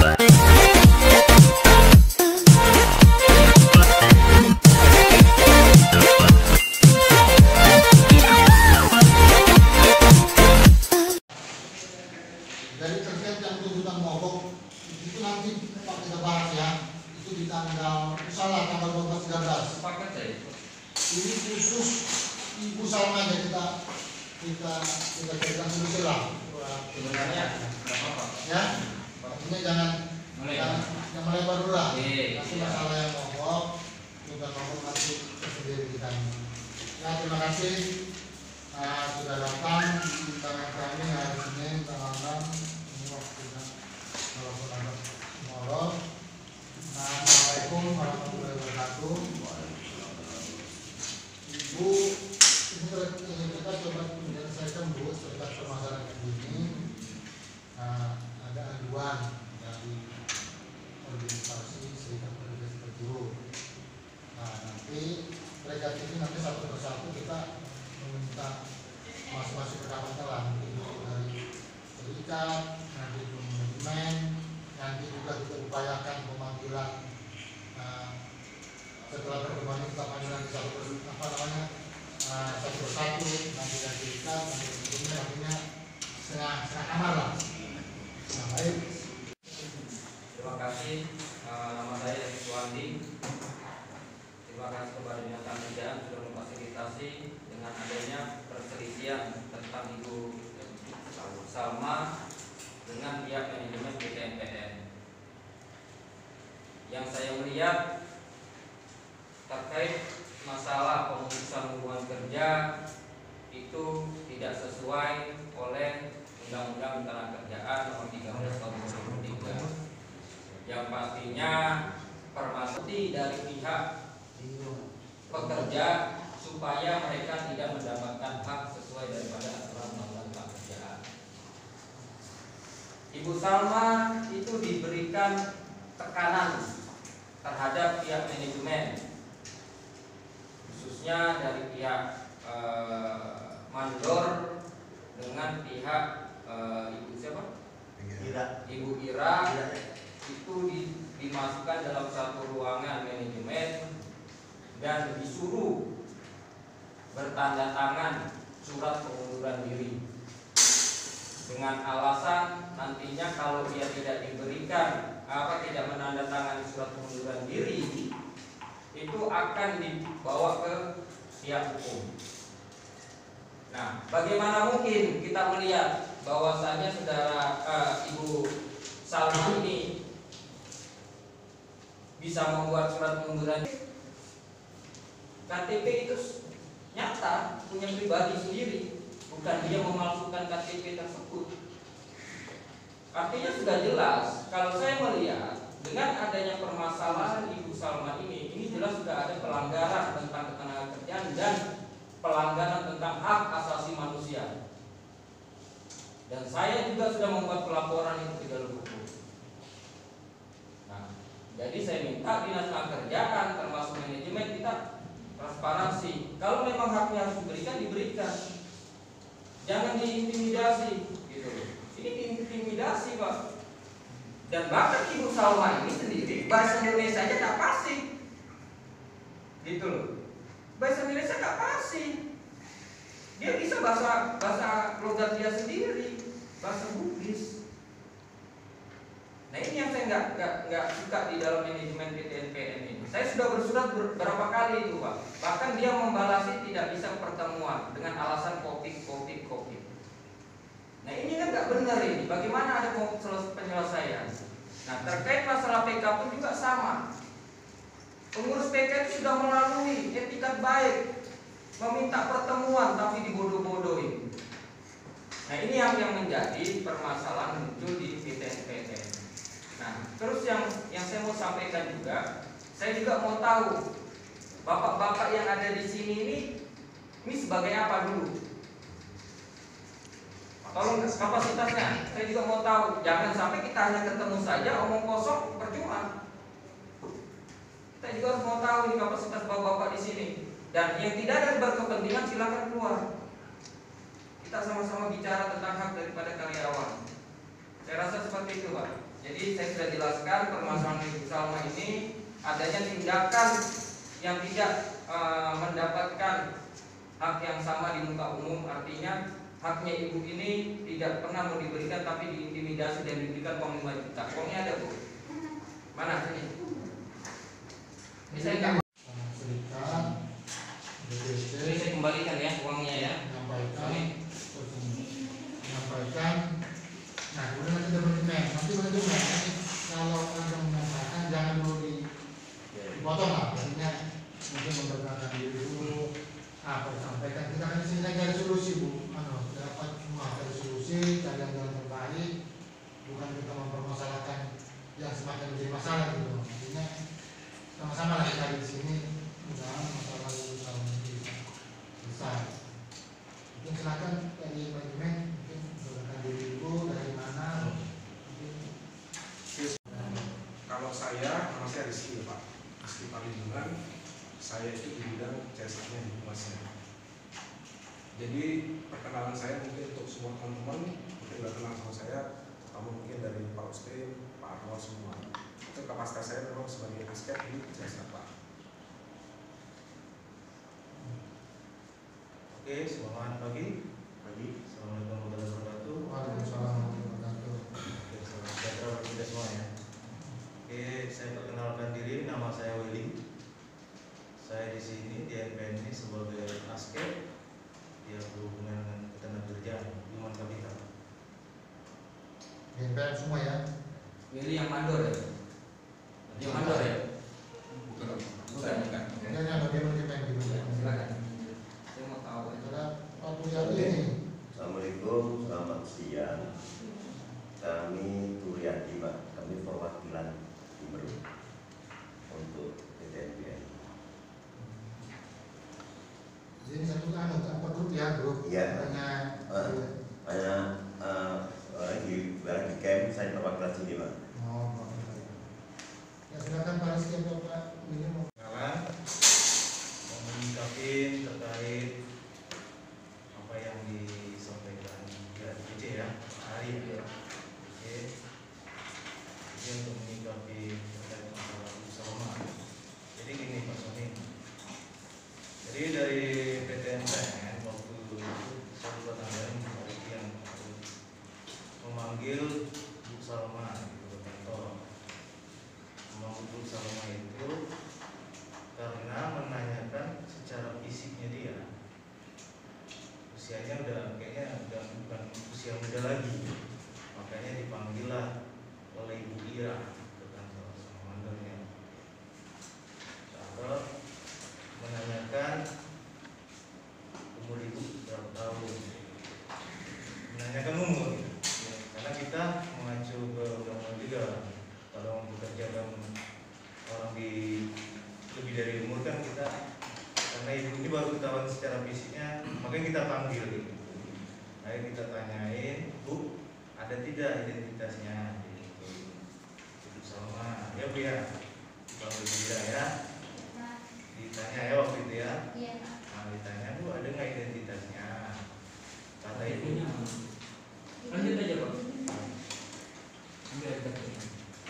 Dari terkait yang tuntutan mogok itu nanti Pak kita bahas ya. Itu di tanggal salah tanggal 12 13. Sepakat saya. Ini khusus Ibu Salma aja kita pegang dulu silang. Sebenarnya nggak apa-apa. Ya, artinya jangan melebar dulu lah. Nanti masalah yang mogok, tuntutan mogok nanti sendiri kita. Ya, terima kasih sudah datang di tangan kami hari Senin tanggal 6 ini waktunya walaupun agak molor. Assalamualaikum warahmatullahi wabarakatuh. Ibu, ini kita coba menyelesaikan Bu terkait permasalahan ini. Ada aduan dari organisasi Serikat Pekerja Serikat. Nanti mereka ini nanti satu persatu kita meminta masing-masing pendapatnya lah, mungkin dari serikat, nanti manajemen, nanti juga kita upayakan pemanggilan setelah pertemuan kita panggilan satu persatu, nanti dari serikat, nanti manajemen, artinya setengah kamar lah. Nah, baik. Terima kasih. Nama saya Suwandi. Terima kasih kepada Dinas Kerjaan sudah memfasilitasi dengan adanya perselisihan tentang Ibu Salma dengan pihak manajemen PTNPN. Yang saya melihat terkait masalah pemutusan hubungan kerja itu tidak sesuai oleh Undang-Undang Ketenagakerjaan Nomor 13 Tahun 2003. Yang pastinya permasalahan dari pihak pekerja supaya mereka tidak mendapatkan hak sesuai daripada aturan undang-undang kerjaan. Ibu Salma itu diberikan tekanan terhadap pihak manajemen, khususnya dari pihak mandor dengan pihak Ibu siapa? Ibu Ira itu dimasukkan dalam satu ruangan manajemen dan disuruh bertanda tangan surat pengunduran diri dengan alasan nantinya kalau dia tidak diberikan tidak menandatangani surat pengunduran diri itu akan dibawa ke pihak hukum. Nah, bagaimana mungkin kita melihat bahwasanya saudara Ibu Salma ini bisa membuat surat pengunduran diri? KTP itu nyata punya pribadi sendiri, bukan dia memalsukan KTP tersebut. Artinya sudah jelas. Kalau saya melihat dengan adanya permasalahan Ibu Salma ini jelas sudah ada pelanggaran tentang ketenagakerjaan dan pelanggaran tentang hak asasi manusia. Dan saya juga sudah membuat pelaporan itu ke jalur hukum. Nah, jadi saya minta Dinas Ketenagakerjaan termasuk manajemen kita transparansi. Kalau memang haknya harus diberikan, jangan diintimidasi, gitu. Ini diintimidasi, Pak. Dan bahkan Ibu Salma ini sendiri bahasa Indonesia aja nggak fasih, gitu loh. Bahasa Indonesia nggak fasih. Dia bisa bahasa logat dia sendiri, bahasa Bugis. Nah, ini yang saya nggak suka di dalam manajemen PTNPN ini. Saya sudah bersurat berapa kali itu, Pak. Bahkan dia membalasi tidak bisa pertemuan dengan alasan COVID. Nah, ini kan nggak benar ini. Bagaimana ada penyelesaian? Nah, terkait masalah PK pun juga sama. Pengurus PK itu sudah melalui etikat baik, meminta pertemuan tapi dibodoh-bodohin. Nah, ini yang menjadi permasalahan muncul di PTNPN. Nah, terus yang saya mau sampaikan juga, saya juga mau tahu bapak-bapak yang ada di sini ini sebagai apa dulu? Tolong kapasitasnya, saya juga mau tahu. Jangan sampai kita hanya ketemu saja omong kosong percuma. Kita juga harus mau tahu ini kapasitas bapak-bapak di sini. Dan yang tidak ada berkepentingan silakan keluar. Kita sama-sama bicara tentang hak daripada karyawan. Saya rasa seperti itu, Pak. Jadi saya sudah jelaskan permasalahan Ibu Salma ini adanya tindakan yang tidak mendapatkan hak yang sama di muka umum, artinya haknya ibu ini tidak pernah mau diberikan tapi diintimidasi dan diberikan uang 5 juta. Uangnya ada Bu? Mana sini? Ini saya nggak Serikat BPC ini saya kembalikan ya uangnya ya. menyampaikan. Nah, kemudian nanti manajemen nanti kalau ada menyampaikan jangan dulu dipotong lah, artinya mungkin memperkenalkan diri dulu, apa disampaikan, kita kan disini cari solusi Bu, dapat semua cari solusi, cari jalan terbaik, bukan kita mempermasalahkan yang semakin menjadi masalah gitu. Artinya sama-sama lah kita di sini, mudah-mudahan masalah usaha bisa selesai. Mungkin silakan dari manajemen, mungkin memperkenalkan diri dulu dari mana. Kalau saya, nama saya Rizky ya Pak, Rizky Parlindungan. Saya itu di bidang CSR-nya di Humasnya. Jadi perkenalan saya mungkin untuk semua teman-teman mungkin sudah kenal sama saya, kamu mungkin dari Pak Ustin, Pak Arwah semua. Itu kapasitas saya memang sebagai asket di CSR Pak. Oke, selamat pagi. Assalamualaikum warahmatullahi wabarakatuh. Waalaikumsalam warahmatullahi wabarakatuh. Oke, selamat sejahtera bagi kita semua ya. Oke, saya perkenalkan diri, nama saya Willy. Saya di sini di NPN ini sebagai asket yang berhubungan dengan ketenagakerjaan human capital. BNPM semua ya. Willy yang mandor ya? Yang mandor ya? Bukan. Ini yang bagian manajemen gitu. Silakan. Saya mau tahu ya. Ada Pak Puyari ini. Assalamualaikum, selamat siang. Kami Turyadi Pak, kami perwakilan Timur untuk PTNPN. Jadi satu apa grup ya, grup. Iya. Banyak. Di camp saya perwakilan sini Pak. Oh, Pak. Ya silakan Pak Rizky atau Pak Willy mau. Kenalan, mau mengungkapin terkait apa yang disampaikan di RPC ya, hari ya. Oke, ini untuk menyikapi terkait masalah usaha. Jadi gini Pak Sony. Jadi dari PTNPN waktu itu saya buat anggaran hari yang memanggil Bu Salma di kantor. Memanggil Bu Salma itu karena menanyakan secara fisiknya dia. Usianya kayaknya udah bukan usia muda lagi, makanya dipanggillah oleh Ibu Ira ke kantor sama mandornya. Kantor menanyakan umur ibu berapa tahun, menanyakan umur ya, karena kita mengacu ke undang-undang juga kalau mempekerjakan orang di lebih dari umur kan kita, karena ibu ini baru ketahuan secara fisiknya, makanya kita panggil gitu. Ayo kita tanyain, Bu, ada tidak identitasnya gitu. Ibu Salma, ya Bu ya, kalau tidak ya, ditanya ya waktu itu ya. Iya. Nah, ditanya, Bu, ada nggak identitasnya? Kata ibu, Lanjut aja Pak. Ambil aja Pak.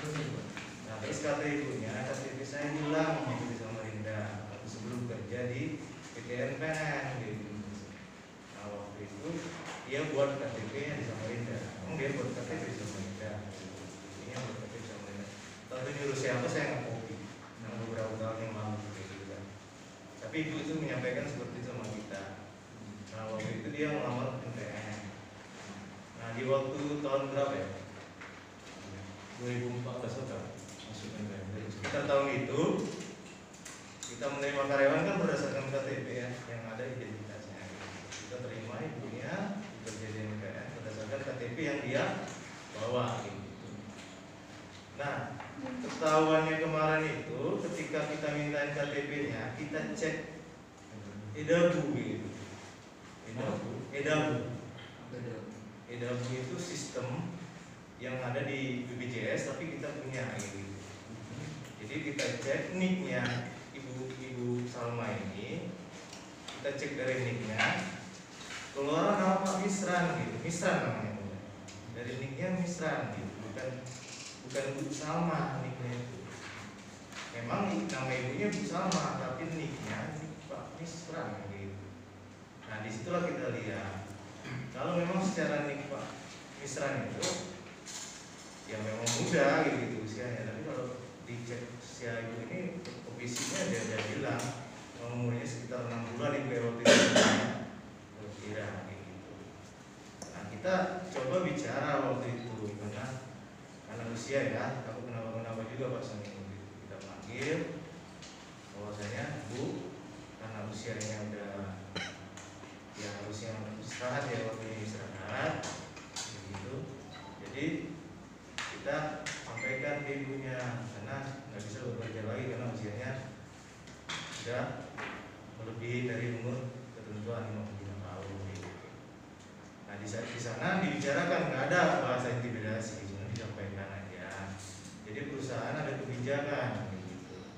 Terus aja Pak. nah terus kata ibunya, KTP saya hilang di Samarinda sebelum kerja di PTNPN gitu. Nah waktu itu dia buat KTP-nya di Samarinda. Dia buat KTP di Samarinda. Ini buat KTP di Samarinda. Tapi nyuruh siapa saya nggak kopi. Nah beberapa tahun yang lalu gitu kan. Tapi ibu itu menyampaikan seperti itu sama kita. Nah waktu itu dia melamar NPN. Nah di waktu tahun berapa ya? 2014 kan masuk NPN. Sekitar tahun itu kita menerima karyawan kan berdasarkan KTP ya, yang ada identitasnya. Kita terima ibunya bekerja di NPN berdasarkan KTP yang dia bawa gitu. Nah, ketahuannya kemarin itu ketika kita mintain KTP-nya, kita cek EDABU gitu. EDABU itu sistem yang ada di BPJS tapi kita punya gitu. Jadi kita cek NIK-nya Ibu Salma ini, kita cek dari NIK-nya, keluar nama Misran gitu, Misran namanya. Dari NIK-nya Misran gitu, bukan Bu bukan Bu Salma niknya itu. Memang nama ibunya Bu Salma, tapi niknya Pak Misran gitu. Nah disitulah kita lihat kalau memang secara nik Pak Misran itu ya memang muda gitu usianya, tapi kalau dicek usia ibu ini fisiknya dia bilang umurnya sekitar 6 bulan ibu waktu itu kira gitu. Nah kita coba bicara waktu itu karena usia ya, aku kenapa juga Pak Sani kita panggil bahwasanya Bu karena usianya udah ya harusnya istirahat ya waktu ini istirahat begitu. Jadi kita sampaikan ke ibunya karena nggak bisa bekerja lagi karena usianya sudah melebihi dari umur ketentuan 55 tahun gitu. Nah di sana dibicarakan nggak ada bahasa intimidasi, cuma disampaikan aja. Jadi perusahaan ada kebijakan gitu.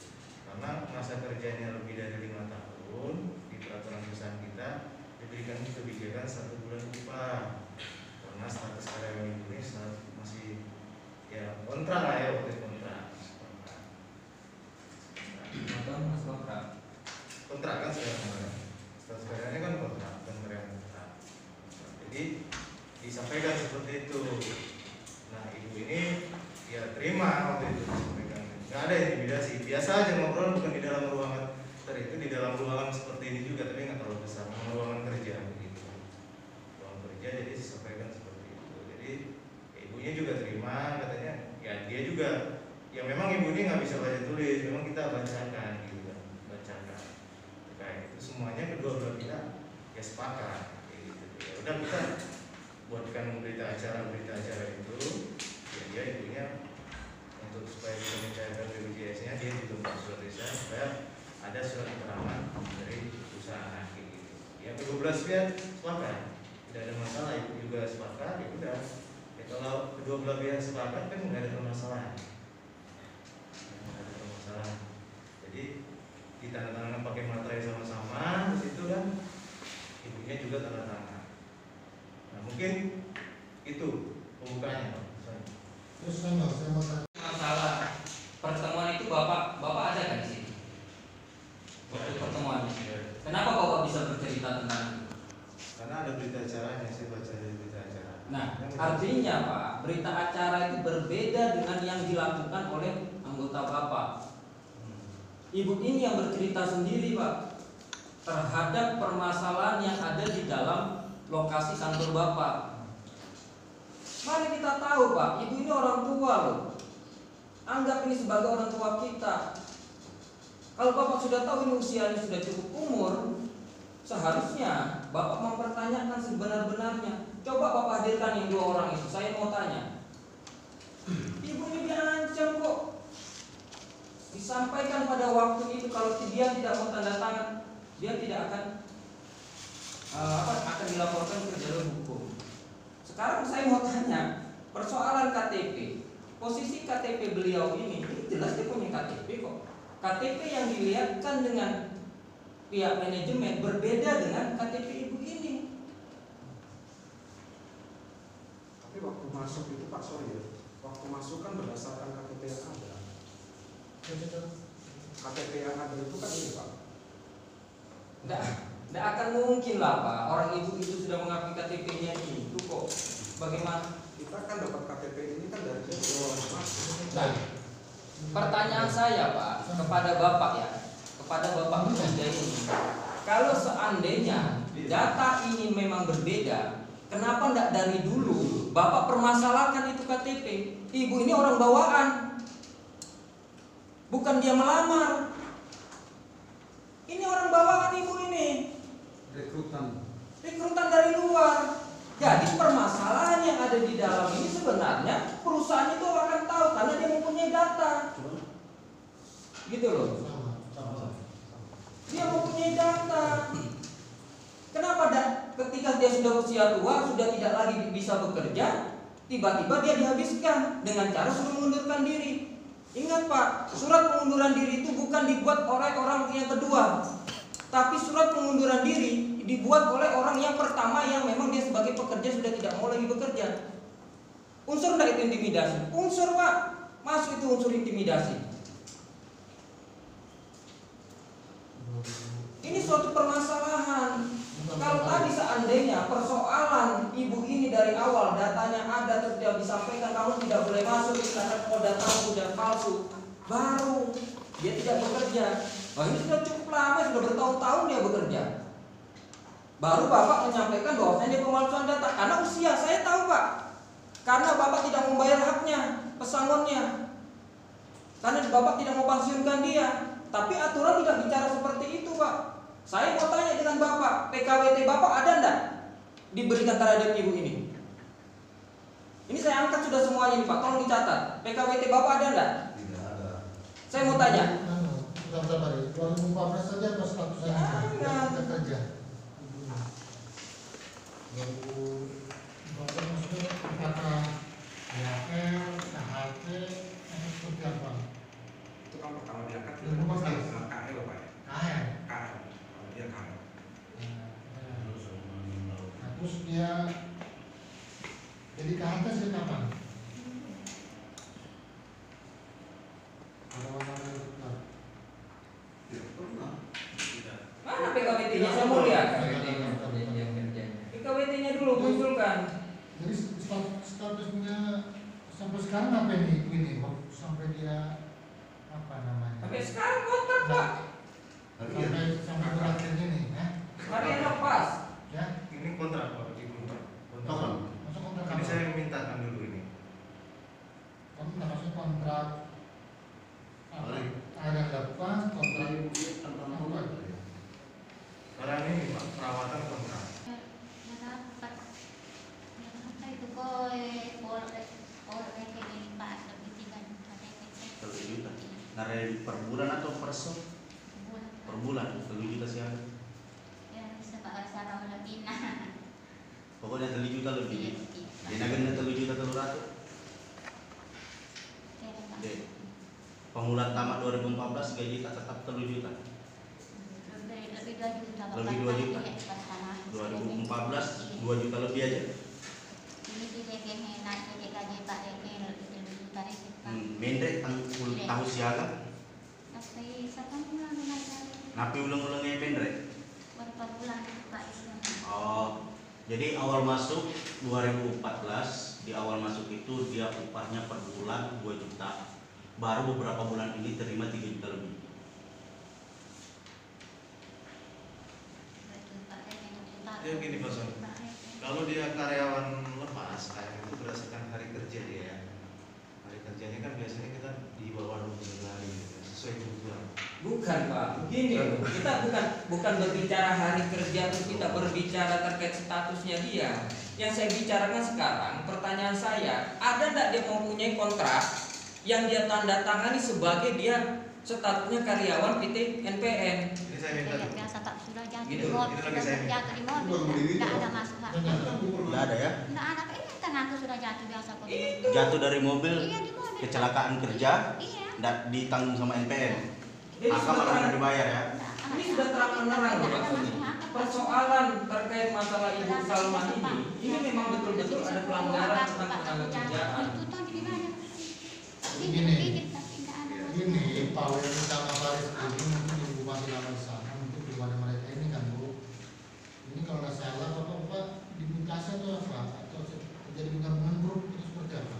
Karena masa kerjanya lebih dari 5 tahun di peraturan perusahaan kita diberikan kebijakan 1 bulan upah. Karena status karyawan ini masih ya kontrak lah ya waktu itu kontrak kan sekarang status karyanya kan kontrak dan karyawan kontrak. Jadi disampaikan seperti itu. Nah ibu ini ya terima waktu itu disampaikan. Nggak ada intimidasi, biasa aja ngobrol bukan di dalam ruangan itu di dalam ruangan seperti ini juga tapi nggak terlalu besar, ruangan kerja begitu. Ruangan kerja jadi disampaikan seperti itu. Jadi ibunya juga terima katanya ya dia juga ya memang ibu ini nggak bisa baca tulis, memang kita bacakan gitu kan, bacakan terkait itu semuanya kedua belah pihak ya sepakat gitu. Ya udah kita buatkan berita acara itu ya dia ibunya untuk supaya bisa mencairkan BPJS-nya dia juga membuat surat riset supaya ada surat keterangan dari perusahaan gitu. Ya kedua belah pihak sepakat tidak ada masalah, ibu juga sepakat ya udah. Ya, kalau kedua belah pihak sepakat kan nggak ada permasalahan. Jadi ditandatangan pakai materai sama-sama, di situ kan ibunya juga tanda tangan. Nah mungkin itu pembukanya Pak. Terus saya mau tanya. Masalah pertemuan itu bapak ada kan di sini? Waktu pertemuan. Kenapa bapak bisa bercerita tentang itu? Karena ada berita acaranya, saya baca dari berita acara. Nah, artinya Pak, berita acara itu berbeda dengan yang dilakukan oleh anggota bapak. Ibu ini yang bercerita sendiri Pak terhadap permasalahan yang ada di dalam lokasi kantor bapak. Mari kita tahu Pak, ibu ini orang tua loh. Anggap ini sebagai orang tua kita. Kalau bapak sudah tahu ini usianya sudah cukup umur, seharusnya bapak mempertanyakan sebenar-benarnya. Coba bapak hadirkan yang 2 orang itu. Saya mau tanya. Ibu ini diancam kok. Disampaikan pada waktu itu kalau dia tidak mau tanda tangan, dia tidak akan dilaporkan ke jalur hukum. Sekarang saya mau tanya, persoalan KTP, posisi KTP beliau ini jelas dia punya KTP kok. KTP yang dilihatkan dengan pihak manajemen berbeda dengan KTP ibu ini. Tapi waktu masuk itu Pak sorry ya, waktu masuk kan berdasarkan KTP yang ada. KTP yang ada itu kan ini Pak. Tidak akan mungkin lah Pak, orang ibu itu sudah mengakui KTP-nya itu kok. Bagaimana? Kita kan dapat KTP ini kan dari orang masuk. Nah, pertanyaan saya Pak kepada Bapak ya, kepada Bapak Muda ini, kalau seandainya data ini memang berbeda, kenapa tidak dari dulu Bapak permasalahkan itu KTP? Ibu ini orang bawaan, bukan dia melamar. Ini orang bawaan ibu ini. Rekrutan dari luar. Jadi permasalahan yang ada di dalam ini sebenarnya perusahaan itu akan tahu karena dia mempunyai data. Gitu loh. Dia mempunyai data. Kenapa ketika dia sudah usia tua, sudah tidak lagi bisa bekerja, tiba-tiba dia dihabiskan dengan cara suruh mengundurkan diri. Ingat Pak, surat pengunduran diri itu bukan dibuat oleh orang yang kedua, tapi surat pengunduran diri dibuat oleh orang yang pertama yang memang dia sebagai pekerja sudah tidak mau lagi bekerja. Unsur tidak itu intimidasi? Unsur Pak. itu unsur intimidasi? Ini suatu permasalahan. Kalau tadi seandainya persoalan ibu ini dari awal datanya ada terus dia disampaikan kamu tidak boleh masuk karena kau datang sudah palsu, baru dia tidak bekerja. Oh, ini sudah cukup lama, sudah bertahun-tahun dia bekerja. Baru Bapak menyampaikan bahwa ini pemalsuan data karena usia. Saya tahu Pak, karena Bapak tidak membayar haknya, pesangonnya, karena Bapak tidak mau pensiunkan dia. Tapi aturan tidak bicara seperti itu Pak. Saya mau tanya dengan Bapak, PKWT Bapak ada enggak diberikan terhadap ibu ini? Ini saya angkat sudah semuanya ini Pak, tolong dicatat. PKWT Bapak ada enggak? Tidak ada. Saya mau tanya. Sudah berapa hari? 2014 saja atau statusnya tidak kerja? 2014 maksudnya kata DHL, KHT, seperti apa? Itu kan pertama diangkat Itu bukan KL Pak ya? KHL. KL. Dia KL. Nah, terus dia jadi KHT sejak kapan? Mana PKWT-nya? Saya mau lihat PKWT-nya dulu munculkan. Jadi statusnya sampai sekarang apa ini? Sampai dia apa namanya? Sampai sekarang kontrak Pak. Sampai berakhir ini, ya? Hari yang lepas. Ya? Ini kontrak Pak, di kontrak. Masuk kontrak Ini apa? saya mintakan dulu ini. Kamu nggak masuk kontrak apa? Ada lepas kontrak apa? Sekarang ini Pak, perawatan kontrak. Nare per bulan atau per shop? Per bulan, 3 juta siapa? Pokoknya 3 juta lebih. Di negara 3 juta telur ratus. Pemulaan tamat 2014 gaji tak tetap 3 juta. Lebih 2 juta. 2014 2 juta lebih aja. Mendek tahu siaga. Napi ulang-ulangnya mendek. Oh, jadi awal masuk 2014 di awal masuk itu dia upahnya per bulan 2 juta. Baru beberapa bulan ini terima 3 juta lebih. Ya gini Pak Son, kalau dia karyawan lepas, kayak itu berdasarkan hari kerja dia ya. Hari kerjanya kan biasanya kita di bawah 20 hari gitu, sesuai kebutuhan. Bukan Pak, begini loh. Kita bukan berbicara hari kerja, terus kita berbicara terkait statusnya dia. Yang saya bicarakan sekarang, pertanyaan saya, ada tidak dia mempunyai kontrak yang dia tanda tangani sebagai dia statusnya karyawan PT NPN? Ini saya minta. Sudah jatuh Gitu. di mobil, jatuh di mobil, tidak ada masuk hak. Tidak ada ya? Tidak ada, ini kan aku sudah jatuh biasa kok. Itu. Jatuh dari mobil, Iya di mobil. kecelakaan kerja, Iya. tidak ditanggung sama NPN. Jadi Maka malah sudah nggak dibayar ya? ini sudah terang menerang loh Pak Sony. Persoalan terkait masalah Ibu Salma ini memang betul-betul ada pelanggaran tentang tenaga kerjaan. Itu tuh jadi banyak. Begini. Tapi tidak ada. Ini Pak Weli sama Faris ini mungkin di bupati lama di sana untuk kepada mereka ini kan Bu. Ini kalau nggak salah Bapak dimutasi atau apa? Atau terjadi gabungan grup itu seperti apa?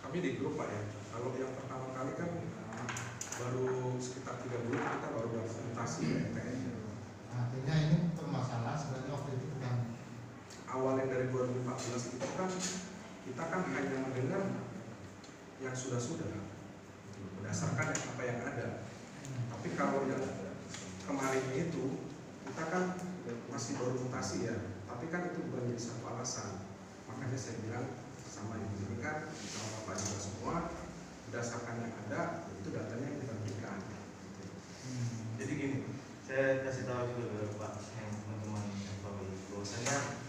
Kami di grup Pak ya. Kalau yang pertama kali kan baru sekitar 3 bulan kita baru dapat mutasi ke NPN. Artinya ini permasalahan sebenarnya waktu itu bukan Awalnya dari 2014 itu kan kita kan hanya mendengar yang sudah-sudah berdasarkan apa yang ada. Tapi kalau yang kemarin itu kita kan masih baru mutasi ya. Tapi kan itu bukan jadi satu alasan. Makanya saya bilang sama ibu ini kan sama Bapak juga semua berdasarkan yang ada itu datanya yang kita berikan. Jadi gini, saya kasih tahu juga ke Pak yang teman-teman bahwasanya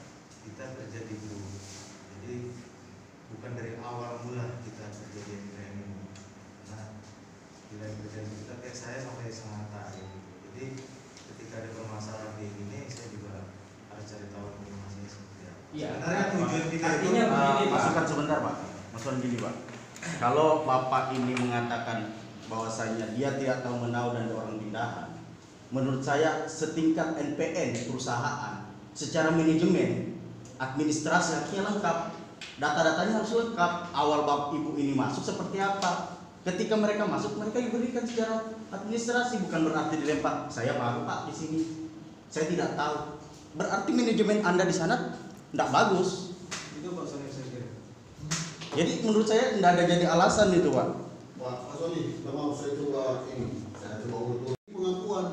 kita kerja di grup. Jadi bukan dari awal mula kita kerja di NPN ini. Nah, bila kerja kita kayak saya sampai Sangatta gitu. Jadi ketika ada permasalahan kayak gini, saya juga harus cari tahu informasinya seperti apa. Iya. Sebenarnya tujuan kita itu Artinya begini, Pak. Masukan sebentar Pak. Masukan gini Pak. kalau Bapak ini mengatakan bahwasanya dia tidak tahu menahu dan orang pindahan, menurut saya setingkat NPN perusahaan secara manajemen, administrasi harusnya lengkap, data-datanya harus lengkap. Awal Bapak Ibu ini masuk seperti apa? Ketika mereka masuk, mereka diberikan secara administrasi, bukan berarti dilempar. Saya baru Pak di sini, saya tidak tahu. Berarti manajemen Anda di sana tidak bagus. Itu Pak Sony saya kira. Jadi menurut saya tidak ada jadi alasan itu Pak. Pak Sony, mau saya coba ini, saya coba urut pengakuan.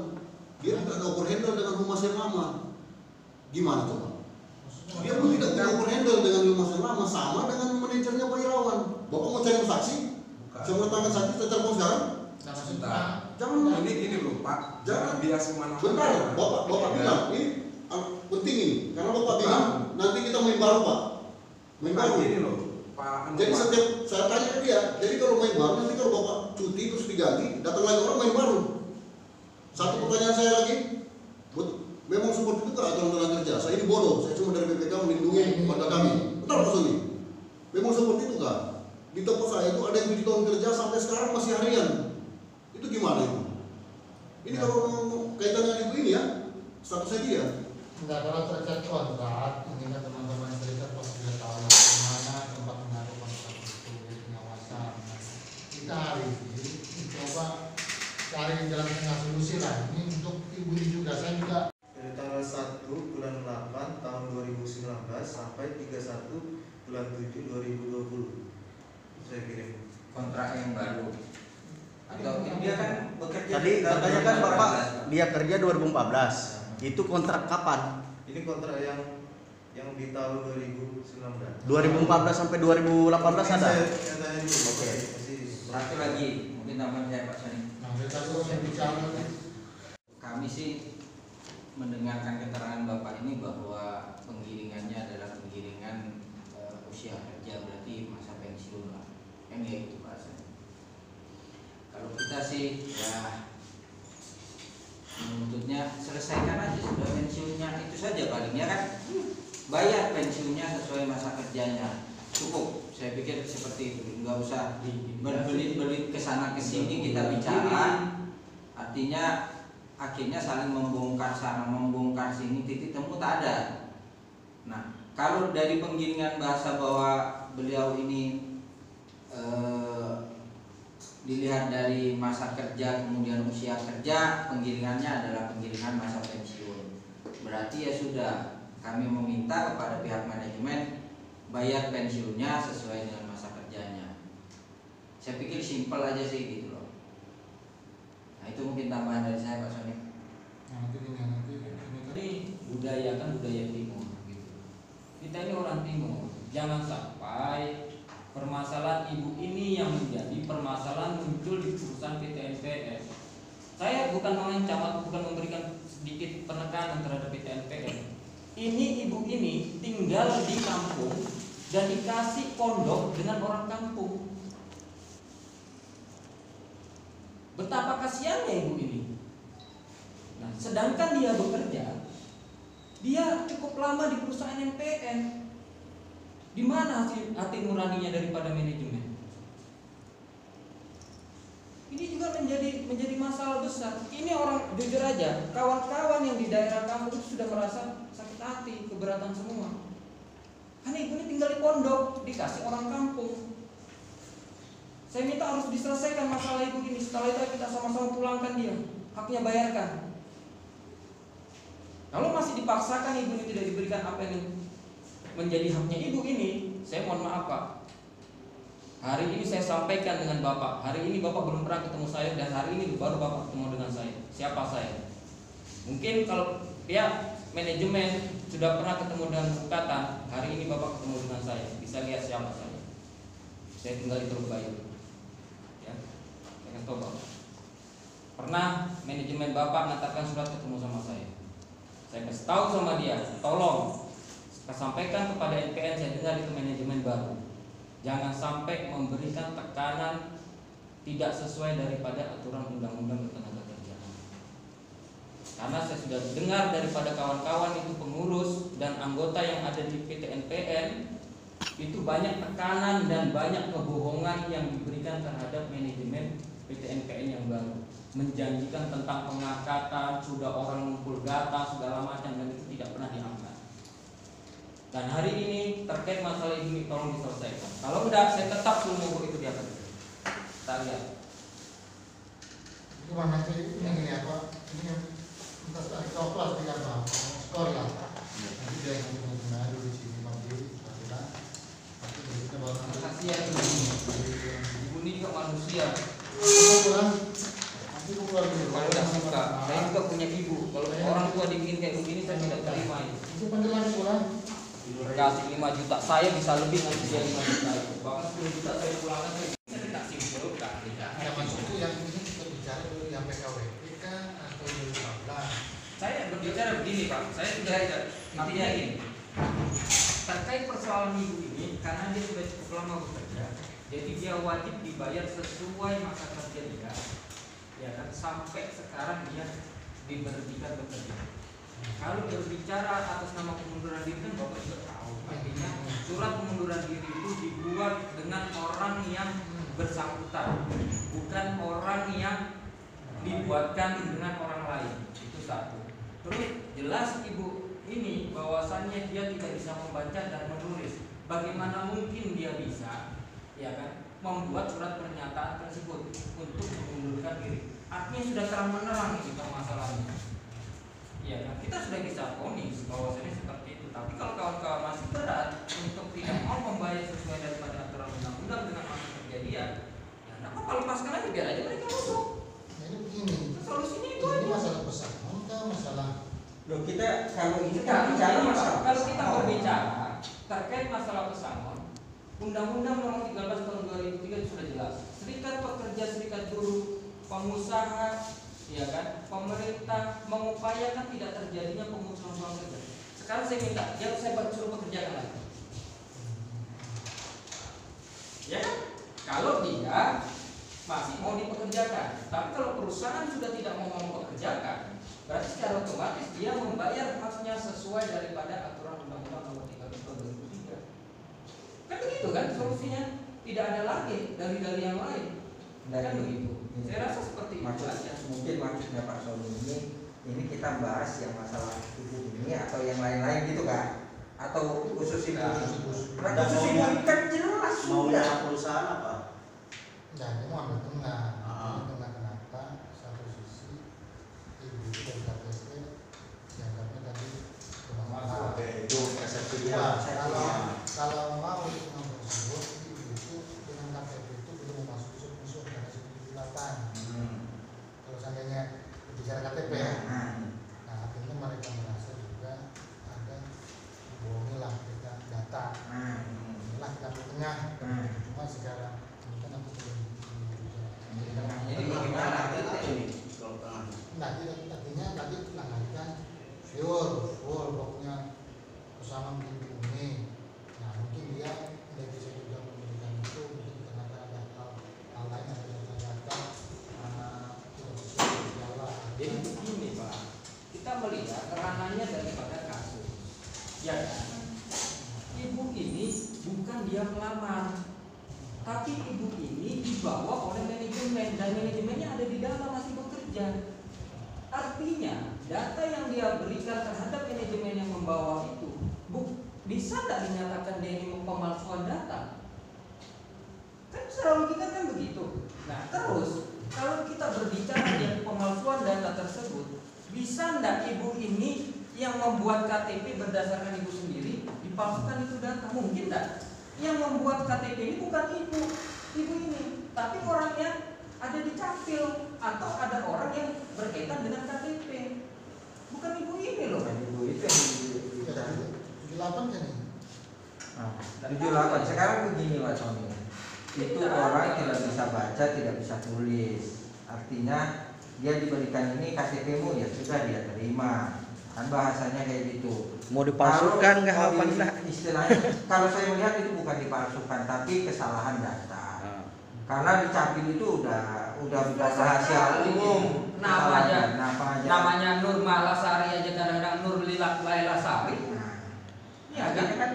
Dia tidak ada overhandle dengan humas yang lama. Gimana coba? Dia pun tidak punya overhandle dengan humas yang lama, sama dengan manajernya Pak Irawan. Bapak mau cari saksi? Saya mau tangan saksi, saya telepon sekarang. Jangan. Ini loh Pak, Jangan. bias kemana-mana. Bentar, Bapak bilang ini penting ini, karena Bapak bilang nanti kita main baru Pak. Main baru. Ini loh Pak. Jadi setiap saya tanya ke dia, jadi kalau main baru nanti kalau Bapak cuti terus diganti, datang lagi orang main baru. Satu pertanyaan saya lagi, memang seperti itu kan aturan kerja? Saya ini bodoh, saya cuma dari BPK melindungi warga kami. Betul Pak Sony? Memang seperti itu kan? Di tempat saya itu ada yang 7 tahun kerja sampai sekarang masih harian. Itu gimana itu? Ini kalau kaitannya ibu ini ya, statusnya dia. Enggak, kalau terkait kontrak, mengingat teman-teman serikat pasti sudah tahu mana tempat menaruh kontrak itu, pengawasan. Kita hari ini mencoba cari jalan tengah solusi lah. Ini untuk ibu ini juga, saya juga. Dari tanggal 1 bulan 8 tahun 2019 sampai 31 bulan 7 2020 saya kirim Kontrak yang baru. Atau dia kan bekerja. Tadi katanya kan Bapak dia kerja 2014. Itu kontrak kapan? ini kontrak yang di tahun 2019 2014 sampai 2018 ada? saya tanya dulu. Oke. Satu lagi, mungkin tambahan saya Pak Sony. Nah, dari tadi saya bicara Kami sih mendengarkan keterangan Bapak ini bahwa penggiringannya adalah penggiringan usia kerja, berarti masa pensiun lah. Kan ya itu Pak Sony. Kalau kita sih ya menuntutnya selesaikan aja sudah pensiunnya, itu saja palingnya kan, bayar pensiunnya sesuai masa kerjanya, cukup. Saya pikir seperti itu, nggak usah berbelit-belit kesana kesini kita bicara, artinya akhirnya saling membongkar sana membongkar sini, titik temu tak ada. Nah, kalau dari penggiringan bahasa bahwa beliau ini dilihat dari masa kerja kemudian usia kerja, penggiringannya adalah penggiringan masa pensiun. Berarti ya sudah, kami meminta kepada pihak manajemen bayar pensiunnya sesuai dengan masa kerjanya. Saya pikir simpel aja sih gitu loh. Nah itu mungkin tambahan dari saya Pak Sony. Ini budaya kan budaya timur gitu. Kita ini orang timur, jangan sampai permasalahan ibu ini yang menjadi permasalahan muncul di perusahaan PT NPN. Saya bukan mengancam atau bukan memberikan sedikit penekanan terhadap PT NPN. Ini ibu ini tinggal di kampung dan dikasih pondok dengan orang kampung. Betapa kasihannya ibu ini. Nah, sedangkan dia bekerja, dia cukup lama di perusahaan NPN. Di mana hati nuraninya daripada manajemen? Ini juga menjadi masalah besar. Ini orang jujur aja, kawan-kawan yang di daerah kampung itu sudah merasa sakit hati, keberatan semua. Karena ibu ini tinggal di pondok, dikasih orang kampung. Saya minta harus diselesaikan masalah ibu ini. Setelah itu kita sama-sama pulangkan dia, haknya bayarkan. Kalau masih dipaksakan ibu ini tidak diberikan apa yang menjadi haknya ibu ini, saya mohon maaf Pak. Hari ini saya sampaikan dengan Bapak. Hari ini Bapak belum pernah ketemu saya dan hari ini baru Bapak ketemu dengan saya. Siapa saya? Mungkin kalau pihak manajemen sudah pernah ketemu dengan Bukatan, hari ini Bapak ketemu dengan saya. Bisa lihat siapa saya. Saya tinggal di Teluk Bayu. Ya, saya kasih tahu Bapak. Pernah manajemen Bapak mengantarkan surat ketemu sama saya. Saya kasih tahu sama dia, tolong sampaikan kepada NPN, saya dengar itu manajemen baru. Jangan sampai memberikan tekanan tidak sesuai daripada aturan undang-undang ketenagakerjaan. Karena saya sudah dengar daripada kawan-kawan itu pengurus dan anggota yang ada di PT NPN, itu banyak tekanan dan banyak kebohongan yang diberikan terhadap manajemen PT NPN yang baru, menjanjikan tentang pengangkatan, sudah orang ngumpul data segala macam, dan itu tidak pernah diangkat. Dan hari ini terkait masalah ini tolong diselesaikan. Kalau enggak, saya tetap suruh mogok itu diangkat. Kita lihat. Itu mana nanti ini apa? Ini yang kita coklat tidak apa? Skor lah. Nanti dia yang menggunakan dulu di sini mandiri, kita kita bawa Kasihan ibu ini juga manusia. Nanti keluar dulu. Kalau tidak suka, saya juga punya ibu. Kalau orang tua dibikin kayak begini, saya tidak terima ini. Itu penjelasan pulang. Kasih 5 juta, saya bisa lebih nanti dia 5 juta itu. Bahkan 10 juta saya pulangkan, saya tidak simpulkan. Yang masukku yang ini kita bicara dulu yang PKWP kan atau 2014. Saya berbicara begini Pak, saya sudah intinya ini. Terkait persoalan ibu ini, karena dia sudah cukup lama bekerja, jadi dia wajib dibayar sesuai masa kerja dia, ya kan, sampai sekarang dia diberhentikan bekerja. Kalau berbicara atas nama pengunduran diri kan Bapak juga tahu, artinya surat pengunduran diri itu dibuat dengan orang yang bersangkutan, bukan orang yang dibuatkan dengan orang lain. Itu satu. Terus jelas ibu ini bahwasannya dia tidak bisa membaca dan menulis. Bagaimana mungkin dia bisa, ya kan, membuat surat pernyataan tersebut untuk mengundurkan diri? Artinya sudah terang-menerang itu masalahnya. Ya kan, kita sudah bisa vonis bahwasanya seperti itu. Tapi kalau kawan-kawan masih berat untuk tidak mau membayar sesuai daripada aturan undang-undang dengan masa kerja dia, ya tidak apa-apa, lepaskan aja, biar aja mereka masuk. Nah, ini begini. Solusinya itu Ini aja. masalah pesangon kan masalah. Loh kita kalau ini Kita kan bicara bicara masalah kalau kita pesangon. berbicara terkait masalah pesangon, Undang-Undang Nomor 13 Tahun 2003 itu sudah jelas. Serikat pekerja, serikat buruh, pengusaha, ya kan, pemerintah mengupayakan tidak terjadinya pemutusan hubungan kerja. Sekarang saya minta, yang saya suruh pekerjakan lagi. Ya kan? Kalau dia masih mau dipekerjakan, tapi kalau perusahaan sudah tidak mau mempekerjakan, berarti secara otomatis dia membayar haknya sesuai daripada aturan Undang-Undang Nomor 13 Tahun 2003. Kan begitu kan solusinya? Tidak ada lagi dalih-dalih yang lain. Kan begitu. Saya rasa seperti itu aja. Mungkin maksudnya Pak Sony ini kita bahas yang masalah ibu ini atau yang lain-lain gitu kan? Atau khusus ibu ini? Nah, khusus ibu ini kan jelas Mau sudah. perusahaan apa? Nah, ini mau ambil tengah. Tengah kenapa? Satu sisi ibu itu dari KTP dianggapnya tadi bermasalah. Oke, itu persepsi Ya, dia. kalau mau dengan tersebut ibu itu dengan KTP itu belum memasuki unsur karena silakan. Kalau seandainya bicara KTP ya, nah akhirnya mereka merasa juga ada bohongi lah kita data. Inilah kita tengah. Cuma sekarang ini kan aku belum Jadi bagaimana kita ini? nanti artinya nanti menanggalkan full pokoknya bersama ini. Nah mungkin dia tidak bisa juga memberikan itu mungkin karena ada hal lain yang tidak data tidak bisa berjalan. Jadi begini Pak, kita melihat ranahnya daripada kasus. Ya kan? Ibu ini bukan dia melamar, tapi ibu ini dibawa oleh manajemen dan manajemennya ada di dalam masih bekerja. Artinya data yang dia berikan terhadap manajemen yang membawa itu bisa tidak dinyatakan dia ini pemalsuan data? Kan secara logika kan begitu. Nah terus kalau kita berbicara yang pemalsuan data tersebut, bisa tidak ibu ini yang membuat KTP berdasarkan ibu sendiri dipalsukan itu data? Mungkin tidak. Yang membuat KTP ini bukan ibu ini, tapi orang yang ada di capil atau ada orang yang berkaitan dengan KTP, bukan ibu ini loh. Ibu itu yang di 78 kan ini. 78. Sekarang begini Pak Sony. Itu orang tidak bisa baca, tidak bisa tulis. Artinya dia diberikan ini KTP-mu ya sudah dia terima. Kan bahasanya kayak gitu. Mau dipalsukan nggak apa enggak? Istilahnya kalau saya melihat itu bukan dipalsukan tapi kesalahan data. Karena di capil itu udah rahasia umum. Namanya Nur Malasari aja kadang-kadang Nur Laila Sari. Nah, Ya kan? kan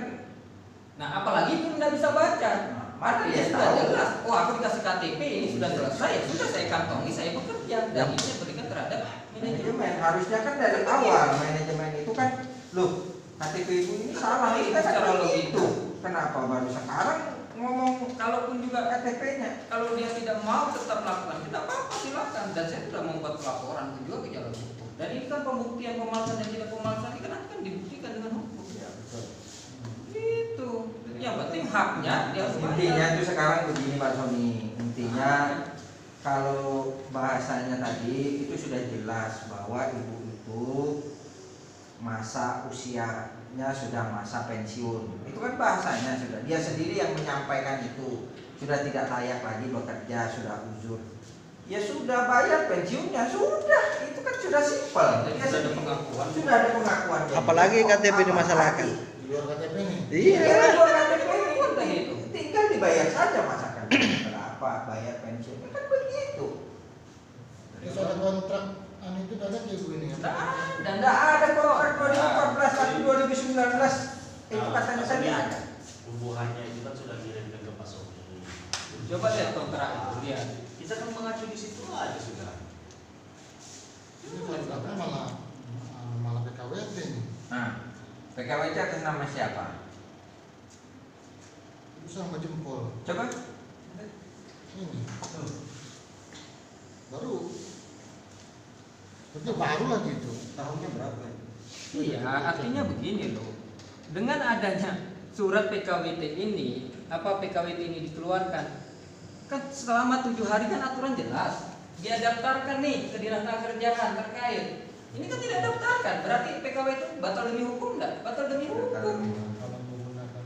Nah, apalagi itu tidak bisa baca. Mana dia Sudah tahu? jelas. Oh, aku dikasih KTP ini sudah selesai. Ya sudah saya kantongi, saya bekerja. Dan ini saya berikan terhadap Manajemen harusnya kan dari awal manajemen itu kan, loh KTP ibu ini salah, Itu kita kan secara logika. begitu. Kenapa baru sekarang ngomong kalaupun juga KTP-nya? kalau dia tidak mau tetap melakukan, tidak apa-apa silakan. Dan saya sudah membuat laporan juga ke jalur hukum. Dan ini kan pembuktian pemalsuan dan tidak pemalsuan ini kan akan dibuktikan dengan hukum. Ya betul. Itu. Yang penting haknya dia harus Intinya bayar. itu sekarang begini Pak Sony, intinya kalau bahasanya tadi itu sudah jelas bahwa ibu itu masa usianya sudah masa pensiun. Itu kan bahasanya sudah, dia sendiri yang menyampaikan itu, sudah tidak layak lagi bekerja, sudah uzur. Ya sudah bayar pensiunnya, sudah, itu kan sudah simpel. Dia Sudah ada sendiri. pengakuan. Sudah ada pengakuan. Apalagi KTP dimasalahkan. Di luar KTP nih. Iya. Iya, luar KTP Udah ini itu. tinggal dibayar saja masakan berapa, bayar pensiun kan begitu. Terus ada kontrak itu ada kayak begini ya. Dan tidak ada kontrak 2014 tapi 2019 itu katanya tadi ada. Hubungannya itu kan sudah dikirimkan ke Pak Sofi. Coba lihat kontrak itu dia. Kita kan mengacu di situ aja sudah. Ini kontraknya malah PKWT nih. Nah, PKWT atas nama siapa? Itu sama jempol. Coba. Ini. Baru. Itu baru lagi itu. Tahunnya berapa? Iya, artinya begini loh. Dengan adanya surat PKWT ini, apa PKWT ini dikeluarkan, kan selama 7 hari kan aturan jelas. Dia daftarkan nih ke Dinas Kerjaan terkait. Ini kan tidak daftarkan, berarti PKW itu batal demi hukum enggak? Batal demi hukum. Kalau menggunakan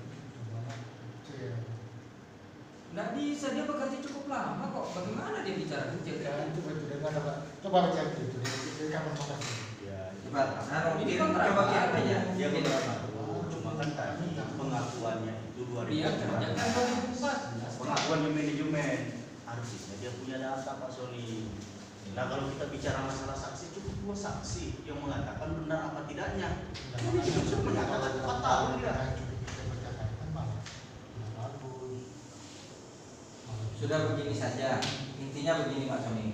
kecil. Nggak bisa, dia bekerja cukup lama kok. Bagaimana dia bicara kecil? Ya, itu betul dengan apa? Coba baca itu. Di kapan makasih. Ya, Coba, Ini kirim kontrak coba apa kirim aja. ya? dia beberapa cuma kan tadi pengakuannya itu 2000. Dia kerjakan 2004. Pengakuan di manajemen artisnya dia punya data Pak Sony. Nah kalau kita bicara masalah saksi cukup 2 saksi yang mengatakan benar apa tidaknya. Ini bisa menyatakan 4 tahun dia. Sudah begini saja. Intinya begini Pak Sony.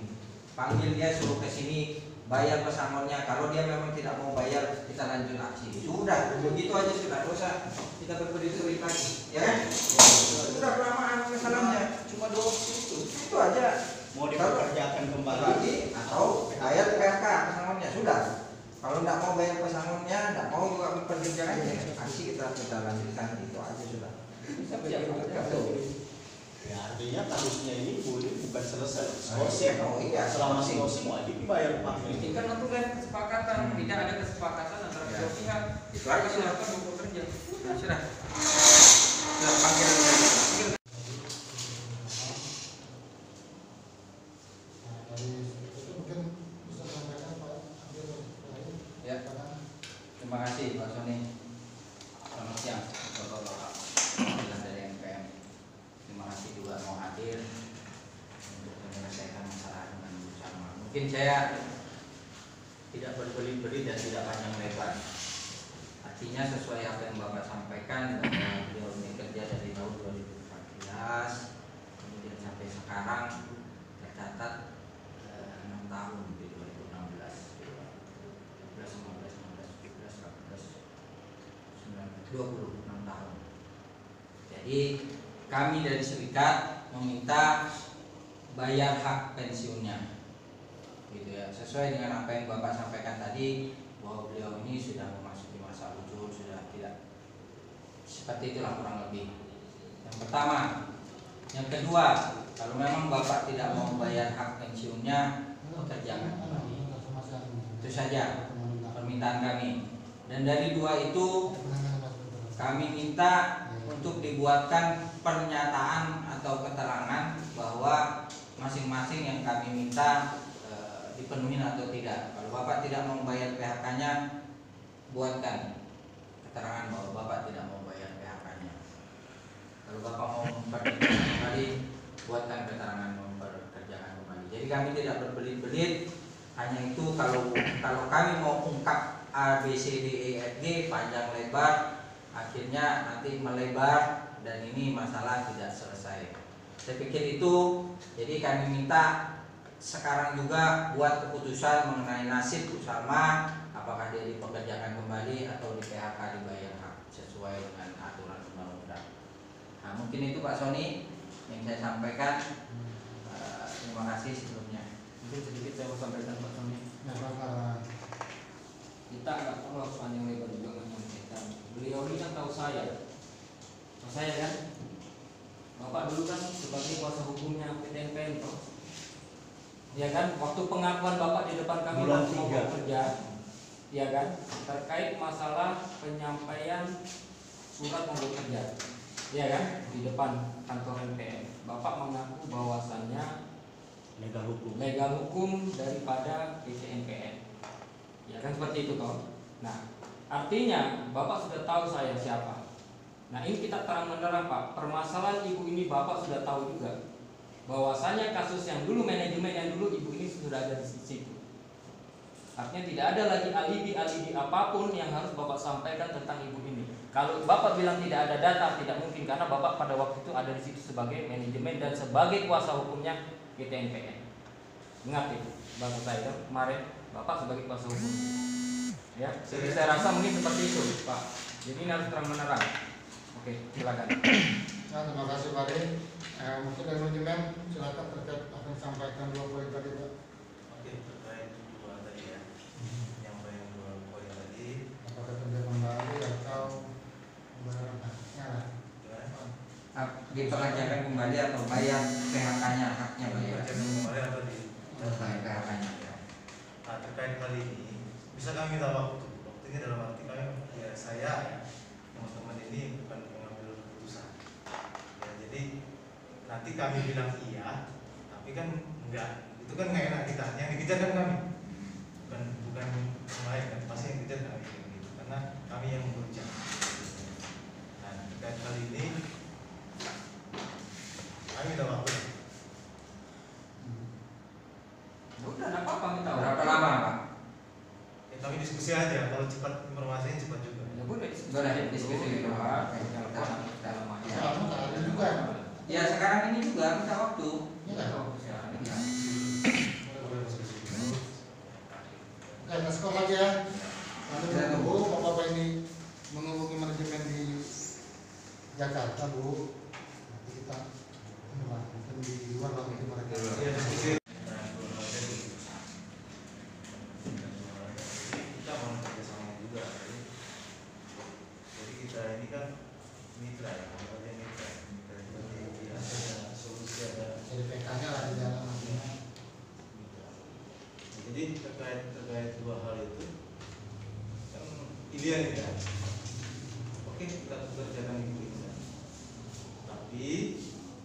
Panggil dia, suruh ke sini, bayar pesangonnya. Kalau dia memang tidak mau bayar, kita lanjut aksi. Sudah, begitu aja sudah. Tidak usah kita berbelit-belit lagi, ya kan? Sudah kelamaan masalahnya. Cuma 2 opsi itu. Itu aja. Mau dipekerjakan kembali Lagi atau bayar PHK pesangonnya sudah. Kalau tidak mau bayar pesangonnya, tidak mau juga memperkerjakan, aksi kita lanjutkan, itu aja sudah. Bisa bicara. Ya artinya kasusnya ini bukan selesai. Oh iya, Selama skorsing wajib dibayar Pak. Ini kan aturan kesepakatan, tidak ada kesepakatan antara kedua pihak. Itu aja sudah. Silakan mau bekerja. Sudah. Sudah panggil. Ya. Terima kasih Pak Sony. Selamat siang, Bapak-bapak dari MPM. Terima kasih juga mau hadir untuk menyelesaikan masalah dengan bersama. Mungkin saya tidak berbelit-belit dan tidak panjang lebar. Artinya sesuai apa yang Bapak sampaikan, bahwa beliau ini kerja dari tahun 2014, kemudian sampai sekarang tercatat 6 tahun di 2016. 26 tahun. Jadi kami dari serikat meminta bayar hak pensiunnya, gitu ya. Sesuai dengan apa yang Bapak sampaikan tadi, bahwa beliau ini sudah memasuki masa ujung, sudah tidak seperti itulah kurang lebih. Yang pertama, yang kedua, kalau memang Bapak tidak mau bayar hak pensiunnya, kerjakan kembali. Itu saja permintaan kami. Dan dari 2 itu kami minta untuk dibuatkan pernyataan atau keterangan bahwa masing-masing yang kami minta dipenuhi atau tidak. Kalau Bapak tidak mau bayar PHK-nya, buatkan keterangan bahwa Bapak tidak mau bayar PHK-nya. Kalau Bapak mau memperkerjakan kembali, buatkan keterangan memperkerjakan kembali. Jadi kami tidak berbelit-belit. Hanya itu kalau kami mau ungkap A, B, C, D, E, F, G panjang lebar, akhirnya nanti melebar dan ini masalah tidak selesai. Saya pikir itu, jadi kami minta sekarang juga buat keputusan mengenai nasib Bu Salma, apakah dia dipekerjakan kembali atau di PHK dibayar hak sesuai dengan aturan undang-undang. Nah mungkin itu Pak Sony yang saya sampaikan. Terima kasih sebelumnya. Mungkin sedikit saya mau sampaikan Pak Sony. Kita nggak perlu harus panjang lebar juga menyampaikan. Beliau ini kan tahu saya kan. Bapak dulu kan sebagai kuasa hukumnya PTNPN toh. Ya kan, waktu pengakuan Bapak di depan kami Bulan waktu mau 3. bekerja, ya kan, terkait masalah penyampaian surat mau bekerja, ya kan, di depan kantor MPN. Bapak mengaku bahwasannya legal hukum daripada PTNPN, ya kan, seperti itu toh. Nah, artinya Bapak sudah tahu saya siapa. Nah ini kita terang menerang Pak, permasalahan ibu ini Bapak sudah tahu juga, bahwasanya kasus yang dulu manajemen yang dulu ibu ini sudah ada di situ. Artinya tidak ada lagi alibi apapun yang harus Bapak sampaikan tentang ibu ini. Kalau Bapak bilang tidak ada data, tidak mungkin, karena Bapak pada waktu itu ada di situ sebagai manajemen dan sebagai kuasa hukumnya PTNPN. Ingat itu, Bang saya kemarin Bapak sebagai kuasa hukum. Ya, jadi saya rasa mungkin seperti itu Pak. Jadi ini harus terang menerang. Oke, silakan. Nah, terima kasih Pak De. Mungkin dari manajemen silakan terkait apa yang disampaikan 2 poin tadi Pak. Oke, terkait 2 tadi ya. Penyampaian 2 poin tadi. Apakah kerja kembali atau berhaknya lah. Dipekerjakan kembali atau bayar PHK-nya, haknya bayar. Kerjaan kembali atau di PHK-nya. Nah, terkait hal ini bisa kami minta waktu. Waktunya dalam arti kami ya saya teman-teman ini bukan pengambil keputusan. Ya, jadi nanti kami bilang iya, tapi kan enggak. Itu kan nggak enak kita. Yang dikejar kan kami, bukan yang lain kan. Pasti yang dikejar kami gitu. Karena kami yang berusaha. Nah, terkait hal ini kami minta waktu. Udah, enggak apa-apa minta. Berapa lama Pak? Ya, kami diskusi aja. Kalau cepat informasinya cepat juga. Ya boleh diskusi dulu Pak. Sama ada juga. Ya sekarang ini juga minta waktu. Iya kan? Ya. Oke, kita skor lagi ya. Nanti Bu, Bapak ini menghubungi manajemen di Jakarta Bu. Nanti kita mungkin di luar lah mungkin mereka. Ya, diskusi. Kita mau kerjasama juga. Jadi kita ini kan mitra ya, kita mitra. Jadi ada solusi, ada Jadi PK-nya lah di dalam nanti. Jadi terkait 2 hal itu kan pilihan ya. Oke, kita kerjakan itu bisa. Tapi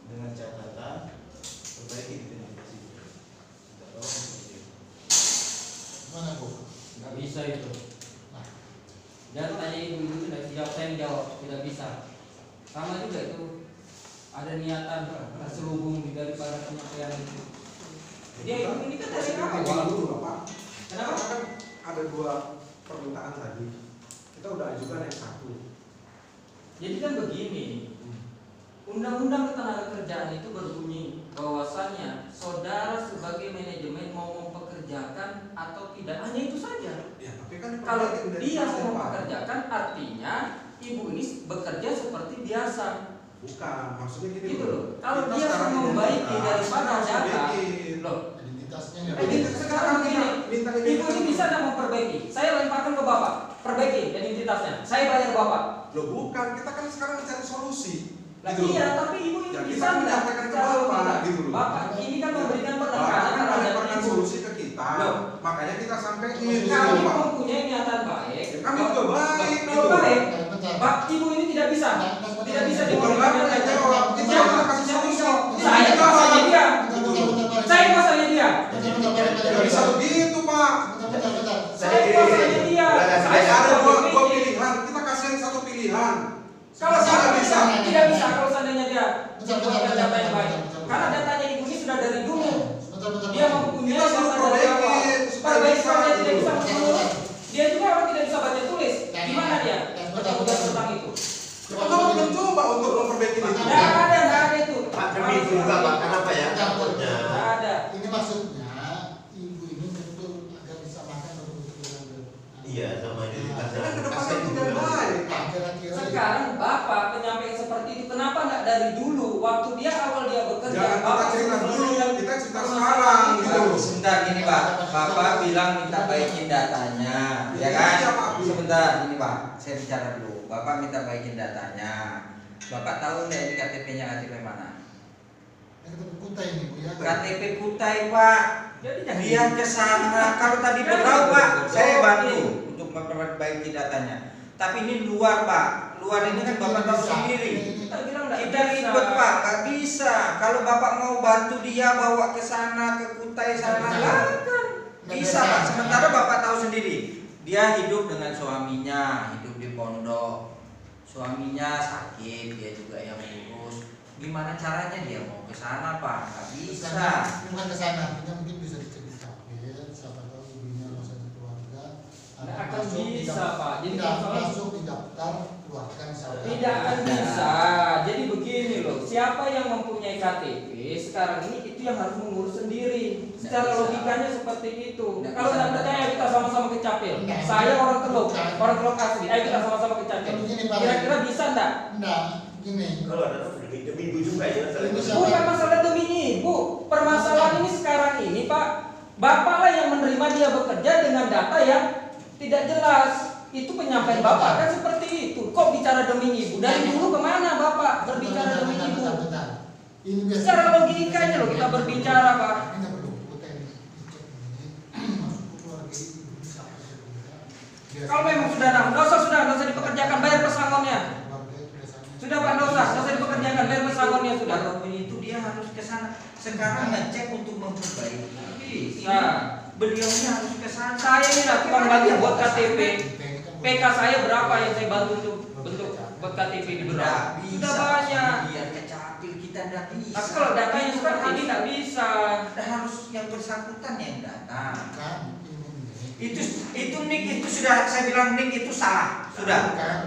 dengan catatan perbaiki identitas itu. Kita tolong seperti itu. Mana Bu? Nggak bisa itu. Nah, Jangan tanya ibu itu tidak dijawab, saya yang jawab, tidak bisa. Sama juga itu ada niatan terselubung daripada penyampaian itu. Dia ibu ini kan dari awal. dulu Bapak. Kenapa? Kan ada 2 permintaan tadi. Kita udah ajukan yang 1. Jadi kan begini, Undang-Undang Ketenagakerjaan itu berbunyi bahwasannya saudara sebagai manajemen mau mempekerjakan atau tidak, hanya itu saja. Ya, tapi kan Kalau udah dia dijelaskan, mau Pak. mempekerjakan, artinya ibu ini bekerja seperti biasa. Bukan, maksudnya gini Gitu loh. loh. Kalau Kita dia sekarang mau membaiki identitas, daripada harus data, bikin. loh, identitasnya Ya, nggak ini bisa. sekarang begini, minta ibu ini bisa nggak memperbaiki? Saya lemparkan ke bapak, perbaiki identitasnya. Saya bayar bapak. Loh bukan, kita kan sekarang mencari solusi. Nah, Gitu loh. iya, tapi ibu ini Ya, kita bisa nggak menyampaikan ke kalau Bapak, tidak? gitu loh. Bapak ini kan memberikan Bapak penekanan kan terhadap melemparkan ibu. solusi ke kita. Loh. Makanya kita sampaikan Solusi gitu, Kami Pak. mempunyai niatan baik. Ya, kami juga baik, Kalau gitu. baik, Bentar. Pak, ibu ini tidak bisa, tidak bisa Bukan diberikan bapak yang jawab, kita Siapa? udah kasih Siapa solusi. yang jawab? Kita Saya jawab. kuasanya dia. Bentar. Saya kuasanya dia. Nggak bisa begitu, Pak. Bentar. Saya kuasanya dia. Saya ada sudah dua memiliki. pilihan, kita kasih satu pilihan. Kalau Masa saya nggak bisa, tidak bisa kalau seandainya dia Bentar. mempunyai data yang baik. Karena datanya ibu ini sudah dari dulu. Bentar. Dia mempunyai Kita suruh data dari awal. perbaikin, supaya Perbaiki bisa, saja gitu. tidak bisa mengurus. Dia juga orang tidak bisa baca tulis. Gimana dia? Bentar. Bertanggung jawab tentang itu. Nggak ada itu. Pak, demi juga Pak, kenapa ya? Campurnya. Nggak ada. Ini maksudnya ibu ini betul agar bisa makan betul-betul. Iya, sama ini. Karena ke depan itu udah baik. Nah, kira-kira Sekarang Bapak penyampaian seperti itu, kenapa nggak dari dulu waktu dia awal dia bekerja? Jangan kita Bapak cerita sudah dulu, menyelesaikan kita cerita permasalahan sekarang itu. gitu. Sebentar gini Pak, Bapak bilang minta baikin datanya, ya kan? Iya, Pak. Sebentar gini Pak, saya bicara dulu. Bapak minta baikin datanya. Bapak tahu nggak ini KTP-nya KTP mana? KTP Kutai ini Bu ya. KTP Kutai Pak. Jadi jangan Dia ke sana. Kalau tadi berau Pak, saya bantu untuk memperbaiki datanya. Tapi ini luar Pak. Luar ini kan Bapak tahu sendiri. kita bilang nggak Kita bisa. ribet Pak, nggak bisa. Kalau Bapak mau bantu dia bawa ke sana, ke Kutai sana, silakan. Bisa Pak. Sementara Bapak tahu sendiri, dia hidup dengan suaminya, hidup di pondok. Suaminya sakit, dia juga yang ngurus. Gimana caranya dia mau ke sana Pak? Nggak bisa. Bukan ke sana, kita mungkin bisa dicek di tabel, siapa tahu ibunya masih keluarga. Nggak akan bisa Pak. Jadi masalah masuk di daftar keluarga misalnya. tidak akan bisa. Jadi begini loh, siapa yang mempunyai KTP sekarang ini itu yang harus mengurus sendiri. Secara bisa. logikanya seperti itu. Nggak Kalau bisa. nggak percaya kita sama-sama ke Capil. Nggak. Saya orang Teluk, Bukan. orang Teluk asli. Ayo kita sama-sama ke Capil. Kalau gini, Pak. Kira-kira bisa nggak? Enggak, gini. Kalau ada demi ibu juga ya. Ini siapa? Bukan masalah demi ibu. Permasalahan ini sekarang ini Pak, Bapaklah yang menerima dia bekerja dengan data yang tidak jelas. Itu penyampaian Bapak kan seperti itu. Kok bicara demi ibu? Dari dulu kemana Bapak berbicara demi ibu? Bentar. Ini biasa. Secara logikanya loh kita berbicara Pak. Ini nggak perlu Kutai dicek ini. Masuk ke keluarga ibu siapa sih? Kalau memang sudah nggak usah dipekerjakan, bayar pesangonnya. Keluarga itu biasanya. Sudah Pak, nggak usah dipekerjakan, bayar pesangonnya sudah. Walaupun itu dia harus ke sana. Sekarang ngecek untuk memperbaiki. Bisa. Beliaunya harus ke sana. Saya ini lah tukang bantu buat KTP. Ini kan PK saya berapa yang saya bantu untuk bentuk buat KTP di Nggak Berau? bisa. Sudah banyak. Biar ke Capil kita nggak bisa. Tapi kalau datanya seperti ini nggak bisa. harus yang bersangkutan yang datang. Bukan, ini. Itu nik itu sudah saya bilang nik itu salah. Sudah. Bukan.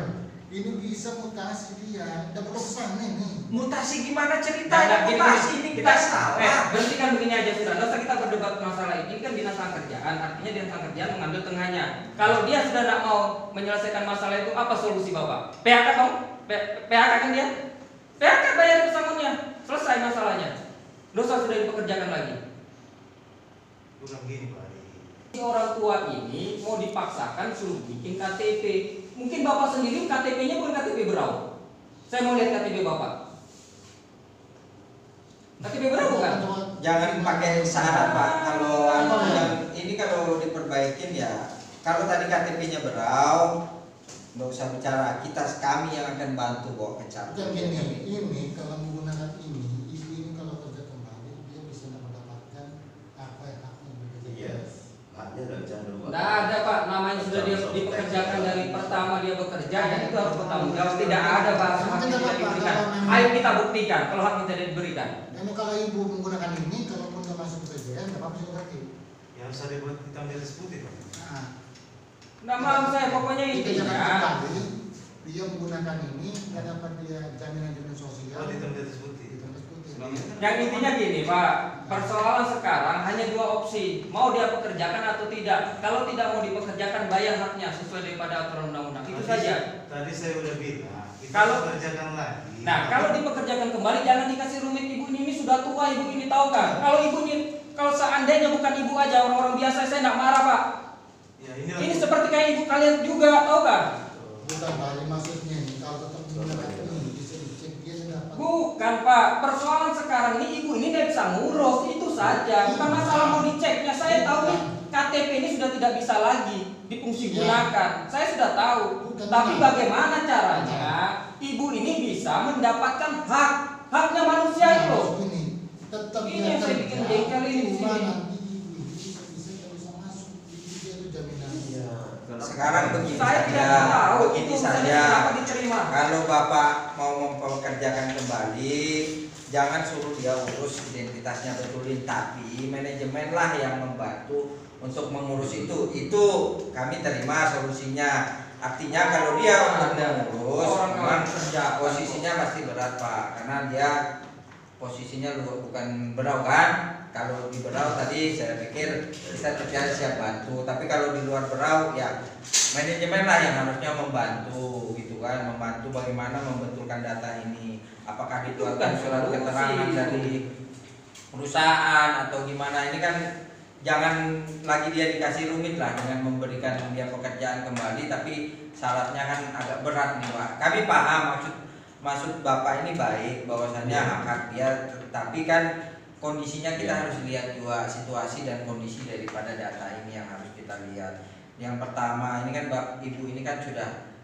Ini bisa mutasi dia. Udah perlu kesana nih. Mutasi gimana Nah, ceritanya? gini, Mutasi ini kita salah. berhentikan begini aja sudah. Nggak usah kita berdebat masalah ini. Ini kan dinas kerjaan, artinya dinas kerjaan mengambil tengahnya. Kalau dia sudah tidak mau menyelesaikan masalah itu, apa solusi Bapak? PHK dong? PHK kan dia? PHK bayar pesangonnya, selesai masalahnya. Dosa sudah dipekerjakan lagi. Bukan gini Pak. Si orang tua ini mau dipaksakan suruh bikin KTP. Mungkin Bapak sendiri KTP-nya bukan KTP Berau. Saya mau lihat KTP Bapak. KTP Berau bukan? Jangan pakai syarat Pak. Kalau ini kalau diperbaikin ya. Kalau tadi KTP-nya Berau, nggak usah bicara. Kami yang akan bantu bawa ke Capil. Bukan gini, ini kalau menggunakan ini, ibu ini kalau kerja kembali dia bisa mendapatkan apa yang haknya bekerja. Iya. Haknya nggak bisa dulu. Tidak ada Pak, namanya sudah dipekerjakan dari pertama dia bekerja, ya itu harus bertanggung jawab. Tidak ada bahasa hak yang tidak diberikan. Ayo kita buktikan kalau hak tidak diberikan. Dan kalau ibu menggunakan ini, kalaupun nggak masuk PJN, nggak apa-apa sih berarti. Yang harus ada buat hitam di atas putih Pak. Nah, Nggak mau saya, pokoknya kita jangan intinya. kembali, dia menggunakan ini, nggak dapat dia jaminan sosial. Oh, hitam di atas putih. Hitam di atas putih. Yang intinya gini Pak, persoalan sekarang hanya dua opsi, mau dia pekerjakan atau tidak. Kalau tidak mau dipekerjakan, bayar haknya sesuai daripada aturan undang-undang. Itu saja. Tadi saya udah bilang, kita Kalau- kerjakan lagi. Nah, kalau dipekerjakan kembali jangan dikasih rumit. Ibu ini sudah tua, ibu ini tahu kan? Kalau ibu ini, kalau seandainya bukan ibu aja, orang-orang biasa saya nggak marah Pak. Ya, Ini seperti kayak ibu kalian juga, tahu kan? Bukan balik maksudnya ini, kalau tetap menggunakan ini, bisa dicek dia dapat. Bukan Pak, persoalan sekarang ini ibu ini nggak bisa ngurus, itu saja. Bukan masalah mau diceknya. Saya tahu nih KTP ini sudah tidak bisa lagi difungsi gunakan. Saya sudah tahu. Tapi bagaimana caranya ibu ini bisa mendapatkan haknya manusia itu loh. Ini tetap Ini dia yang saya kerja, bikin jengkel ini di cuma sini. nanti ibu ini bisa masuk, dia itu jaminannya. Sekarang begini Saya tidak saja, tahu begini itu saja. kenapa diterima. Kalau Bapak mau mempekerjakan kembali, jangan suruh dia urus identitasnya betulin, tapi manajemenlah yang membantu untuk mengurus itu. Itu kami terima solusinya. Artinya kalau dia untuk Ada mengurus, orang memang kalau kerja posisinya pasti berat Pak, karena dia posisinya bukan berau kan. Kalau di berau tadi saya pikir kita percaya siap bantu, tapi kalau di luar berau ya manajemen lah yang harusnya membantu gitu kan, membantu bagaimana membetulkan data ini, apakah dikeluarkan surat keterangan dari perusahaan atau gimana. Ini kan jangan lagi dia dikasih rumit lah dengan memberikan dia pekerjaan kembali, tapi syaratnya kan agak berat nih Pak. Kami paham maksud Bapak ini baik, bahwasannya hak dia, tapi kan kondisinya kita harus lihat juga situasi dan kondisi daripada data ini yang harus kita lihat. Yang pertama ini kan Ibu ini kan sudah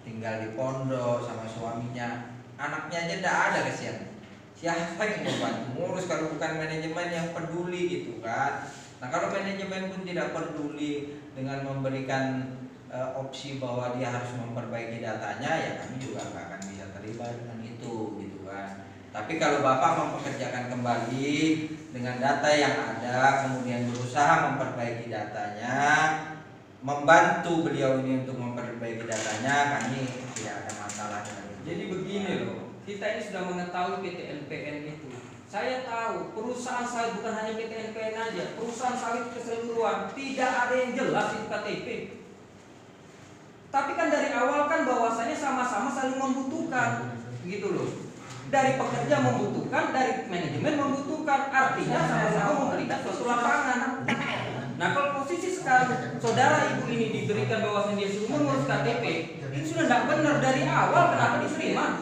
tinggal di pondok sama suaminya, anaknya aja tidak ada kesian. Siapa yang membantu ngurus kalau bukan manajemen yang peduli gitu kan. Nah kalau manajemen pun tidak peduli dengan memberikan opsi bahwa dia harus memperbaiki datanya, ya kami juga nggak akan bisa terlibat dengan itu gitu kan. Tapi kalau Bapak mempekerjakan kembali dengan data yang ada, kemudian berusaha memperbaiki datanya, membantu beliau ini untuk memperbaiki datanya, kami tidak ada masalah dengan itu. Jadi begini loh, kita ini sudah mengetahui PT LPN itu. Saya tahu perusahaan sawit bukan hanya PT LPN aja, perusahaan sawit keseluruhan, tidak ada yang jelas di KTP. Tapi kan dari awal kan bahwasannya sama-sama saling membutuhkan, gitu loh. Dari pekerja membutuhkan, dari manajemen membutuhkan, artinya sama-sama memberikan suatu lapangan. Nah kalau posisi sekarang saudara ibu ini diberikan bahwasannya dia suruh mengurus KTP, ini sudah tidak benar dari awal. Kenapa diterima?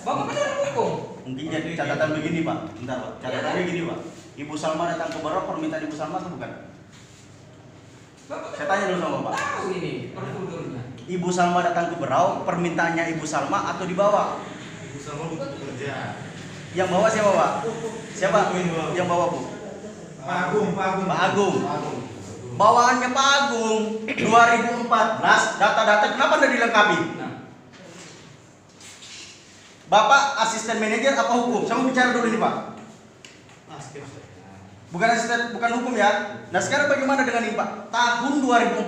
Bapak kan ada hukum. Mungkin jadi catatan begini Pak, bentar Pak. Catatannya gini Pak. Ibu Salma datang ke Barok, permintaan Ibu Salma atau bukan? Bapak Saya tanya dulu sama Bapak. tahu ini prosedurnya. Ibu Salma datang ke Berau, permintaannya Ibu Salma atau dibawa? Ibu Salma butuh bekerja. Yang bawa siapa Pak? Siapa? Yang bawa Bu? Pak Agung. Pak Agung. Bawaannya Pak Agung 2014, data-data kenapa tidak dilengkapi? Bapak asisten manajer apa hukum? Saya mau bicara dulu ini Pak. Bukan asisten, bukan hukum ya. Nah sekarang bagaimana dengan ini Pak? Tahun 2014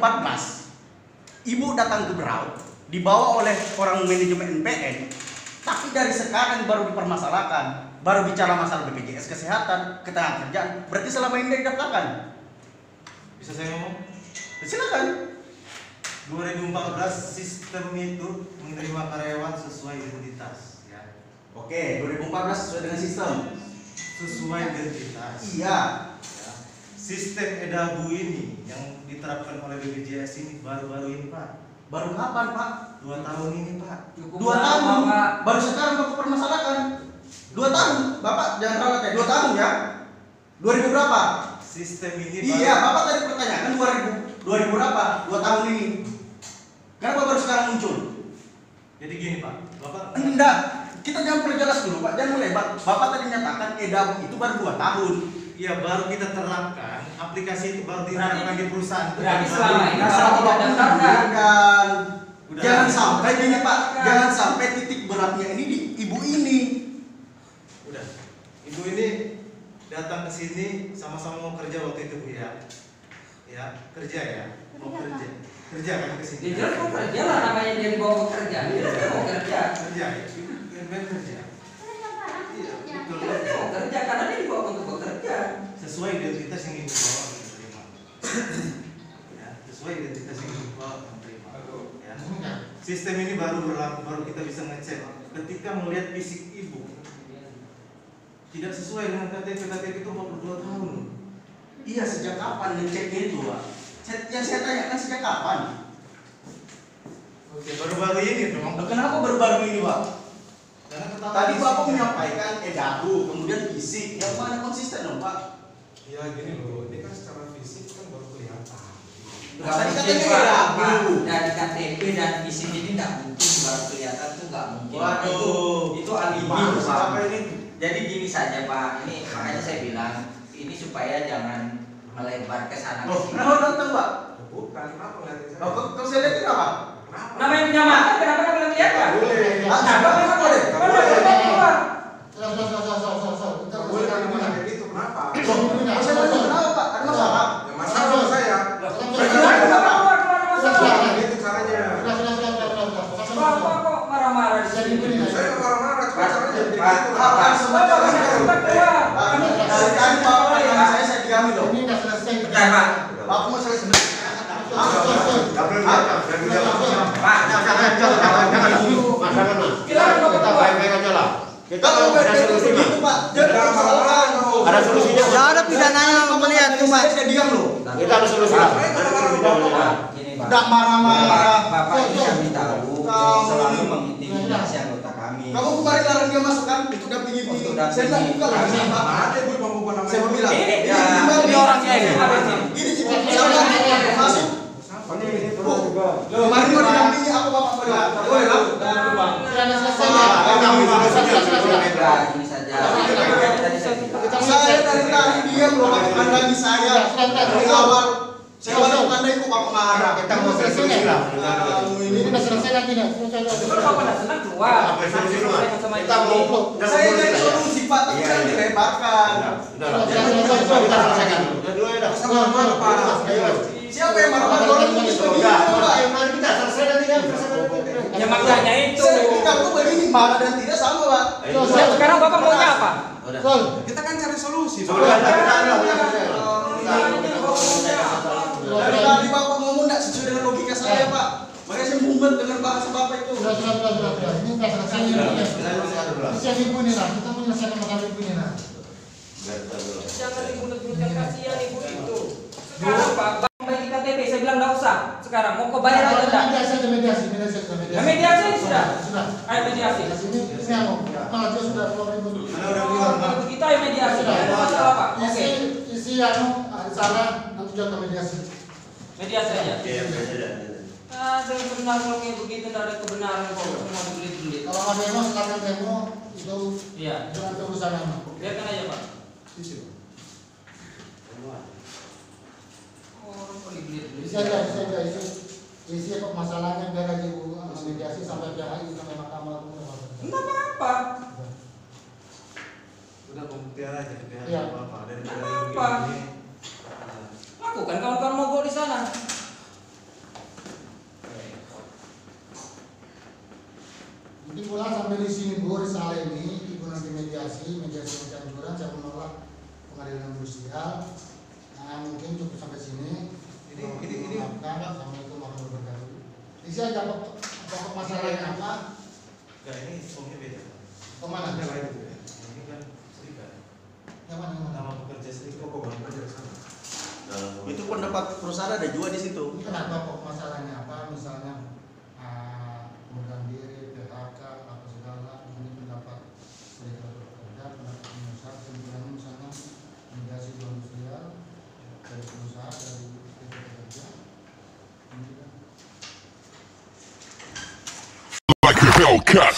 Ibu datang ke Berau, dibawa oleh orang manajemen NPN, tapi dari sekarang baru dipermasalahkan, baru bicara masalah BPJS Kesehatan, ketenagakerjaan. Berarti selama ini tidak didaftarkan. Bisa saya ngomong? Silakan. 2014 sistem itu menerima karyawan sesuai identitas, ya. Oke, 2014 sesuai dengan sistem. Sesuai identitas. Iya. Ya. Sistem edabu ini yang diterapkan oleh BPJS ini baru-baru ini Pak. Baru kapan Pak? 2 tahun ini Pak. 2 tahun. Baru sekarang Bapak permasalahkan. 2 tahun. Bapak jangan ralat ya. 2 tahun ya. 2000 berapa? Sistem ini Iya, Bapak tadi pertanyakan 2000 berapa? 2 tahun ini. Kenapa baru sekarang muncul? Jadi gini Pak, Bapak Enggak. Kita jangan perjelas dulu Pak. Jangan melebar. Bapak tadi menyatakan edabu itu baru 2 tahun. ya baru kita terapkan, aplikasi itu baru diterapkan di perusahaan itu. Berarti selama ini Nah, kalau tidak daftarkan. Jangan sampai gini Pak, jangan sampai titik beratnya ini di ibu ini. Udah, ibu ini datang ke sini sama-sama mau kerja waktu itu Bu ya, ya kerja ya, mau kerja kan ke sini. Dia jelas mau kerja lah, namanya dia dibawa bekerja. Dia mau kerja. Kerja ya, benar kerja. Iya, betul. Dia mau kerja karena dia dibawa untuk bekerja. Sesuai identitas yang ingin dibawa diterima. Ya, sesuai identitas yang ingin dibawa diterima. Ya. Sistem ini baru berlaku, baru kita bisa ngecek. Ketika melihat fisik ibu tidak sesuai dengan KTP itu 42 tahun. Iya, sejak kapan ngeceknya itu Pak? Yang saya tanyakan sejak kapan? Oke, baru-baru ini dong. Kenapa baru-baru ini Pak? Karena ketahuan Tadi fisik. Bapak menyampaikan edabu, kemudian fisik, yang mana konsisten dong Pak? Ya gini loh, ini kan secara fisik kan baru kelihatan. Nggak Tadi mungkin katanya Pak, edabu. dari KTP dan fisik ini nggak mungkin baru kelihatan tuh nggak mungkin. Waduh. Itu alibi Pak, Pak. siapa ini? Jadi gini saja Pak, ini makanya saya bilang ini supaya jangan melebar ke sana Oh, ke sini. kenapa datang Pak? Bukan, kenapa ngeliatin saya? Oh, kalau saya lihat kenapa? Kenapa? Namanya punya mata, kenapa nggak bilang kelihatan? Boleh. Ah, kenapa memang boleh? Nggak boleh kan ngomong kayak gitu, kenapa? Saya tanya kenapa Pak? Ada masalah? Ya masalah sama saya. Kenapa? selesai, Pak. Aku mau selesai. Ada solusinya. Ya ada pidananya melihat cuma Kita ada solusi. Gini, Pak. Tidak marah-marah. Bapak ini kami tahu selalu mengintimidasi anggota kami. Kamu kemarin larang dia masuk kan? Itu dampingi. Untuk Saya bilang buka lah. Ada ibu bangku nama Saya mau bilang. Ini orangnya ini. Ini siapa masuk? Kemarin mau didampingi aku bapak bilang. Boleh lah. Sudah selesai. Ini saja. Saya dari tadi diam loh, bapak pandangi saya. Dari awal. Saya baru pandai kok bapak marah. Kita mau solusi lah. Ini udah selesai nanti nih. Kalau bapak tidak senang keluar. Apa solusi lu? Sama Kita mau Saya jadi solusi pak, tapi kan dilebarkan. Udah lah. Kita selesaikan. Udah dua ya. Sama-sama, Pak. Siapa yang marah-marah orang itu begini pak? Mari kita selesai nanti kan. Ya makanya itu. Kita tuh begini marah dan tidak sama pak. Sekarang bapak maunya apa? Kita kan cari solusi. Dari tadi bapak ngomong tidak sesuai dengan logika saya pak. Makanya saya mumet dengan bahasa bapak itu. Sudah. Ini sudah selesai. Ini ibu ini lah. Kita menyelesaikan masalah ibu ini lah. Jangan dibunuh-bunuhkan, kasihan ibu itu. Sekarang Pak, bagi KTP saya bilang nggak usah. Sekarang mau kau bayar atau tidak? Mediasi. Mediasi sudah. Sudah. Ayo mediasi. Ini anu, malah dia sudah keluar ibu. Kalau kita ayo mediasi. Ada masalah Pak. Oke. Isi anu salah nanti juga mediasi. Mediasi aja. Dengan benar kalau kayak begitu tidak ada kebenaran kok semua dibelit-belit. Kalau nggak demo silakan demo itu. Iya. Jangan urusan anu. Biarkan aja Pak. Orang kok dibelit-belit. Bisa aja isi apa masalahnya biar aja ibu mediasi sampai pihak itu sampai mahkamah. Enggak apa-apa. Udah pembuktian aja Iya. apa-apa. Dan Apa? Lakukan kawan-kawan mogok di sana. Jadi pulang sampai di sini Bu, risalah ini ibu nanti mediasi anjuran saya menolak pengadilan industrial. Nah mungkin cukup sampai sini. Ini. Assalamualaikum warahmatullahi wabarakatuh. Isi aja pokok masalahnya apa? Enggak, ini formnya beda. Kemana? Ada lain gitu ya. Ini kan serikat. Yang mana? Nama pekerja serikat kok baru kerja sana. Itu pendapat perusahaan ada juga di situ. Ini kenapa pokok masalahnya apa? Misalnya pengunduran diri, PHK, apa segala. Ini pendapat serikat pekerja, pendapat pengusaha, kesimpulannya misalnya mediasi industrial dari pengusaha, dari serikat pekerja. Ini kan. Like a Hellcat.